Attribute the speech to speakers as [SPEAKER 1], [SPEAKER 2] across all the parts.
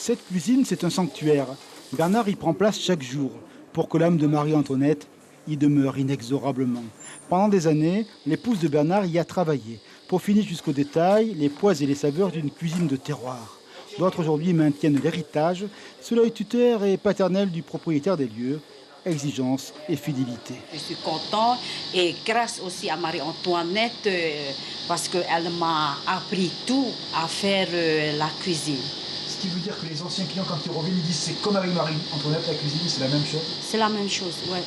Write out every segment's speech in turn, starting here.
[SPEAKER 1] Cette cuisine, c'est un sanctuaire. Bernard y prend place chaque jour pour que l'âme de Marie-Antoinette y demeure inexorablement. Pendant des années, l'épouse de Bernard y a travaillé pour finir jusqu'au détail les poids et les saveurs d'une cuisine de terroir. D'autres aujourd'hui maintiennent l'héritage sous l'œil tuteur et paternel du propriétaire des lieux. Exigence et fidélité.
[SPEAKER 2] Je suis content et grâce aussi à Marie-Antoinette parce qu'elle m'a appris tout à faire la cuisine.
[SPEAKER 1] Ce qui veut dire que les anciens clients, quand ils reviennent, ils disent c'est comme avec Marie-Antoinette, la cuisine, c'est la même chose?
[SPEAKER 2] C'est la même chose, oui.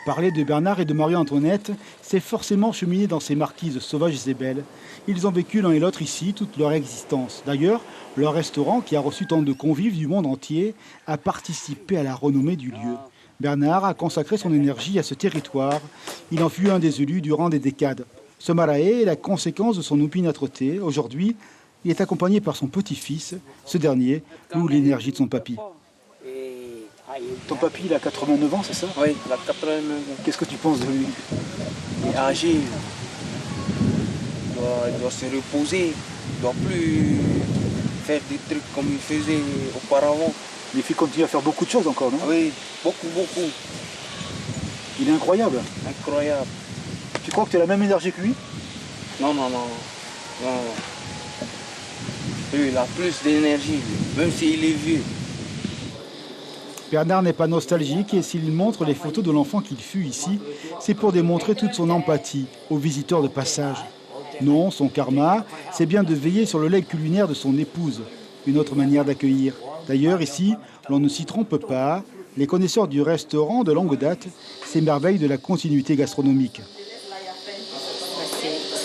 [SPEAKER 1] Parler de Bernard et de Marie-Antoinette, c'est forcément cheminer dans ces marquises sauvages et belles. Ils ont vécu l'un et l'autre ici toute leur existence. D'ailleurs, leur restaurant, qui a reçu tant de convives du monde entier, a participé à la renommée du lieu. Bernard a consacré son énergie à ce territoire. Il en fut un des élus durant des décades. Ce marae est la conséquence de son opiniâtreté. Aujourd'hui, il est accompagné par son petit-fils. Ce dernier loue l'énergie de son papy. Ton papy, il a 89 ans, c'est ça?
[SPEAKER 3] Oui, il a 89 ans.
[SPEAKER 1] Qu'est-ce que tu penses de lui?
[SPEAKER 3] Il est âgé. Il doit se reposer. Il ne doit plus faire des trucs comme il faisait auparavant.
[SPEAKER 1] Mais il continue à faire beaucoup de choses encore, non?
[SPEAKER 3] Oui, beaucoup, beaucoup.
[SPEAKER 1] Il est incroyable.
[SPEAKER 3] Incroyable.
[SPEAKER 1] Tu crois que tu as la même énergie que lui?
[SPEAKER 3] Non, non, non. Non. Lui, il a plus d'énergie, même s'il est vieux.
[SPEAKER 1] Bernard n'est pas nostalgique et s'il montre les photos de l'enfant qu'il fut ici, c'est pour démontrer toute son empathie aux visiteurs de passage. Non, son karma, c'est bien de veiller sur le legs culinaire de son épouse, une autre manière d'accueillir. D'ailleurs, ici, l'on ne s'y trompe pas, les connaisseurs du restaurant de longue date s'émerveillent de la continuité gastronomique.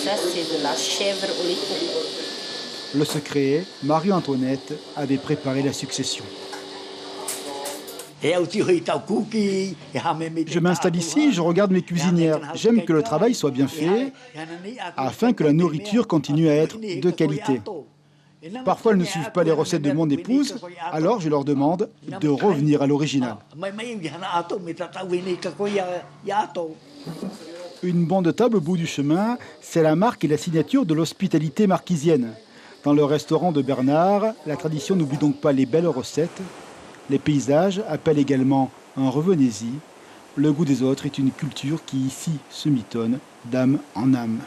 [SPEAKER 2] Ça, c'est de la chèvre au lait.
[SPEAKER 1] Le secret, Marie-Antoinette avait préparé la succession. Je m'installe ici, je regarde mes cuisinières. J'aime que le travail soit bien fait afin que la nourriture continue à être de qualité. Parfois, elles ne suivent pas les recettes de mon épouse, alors je leur demande de revenir à l'original. Une bande de table au bout du chemin, c'est la marque et la signature de l'hospitalité marquisienne. Dans le restaurant de Bernard, la tradition n'oublie donc pas les belles recettes. Les paysages appellent également un revenez-y. Le goût des autres est une culture qui ici se mitonne d'âme en âme.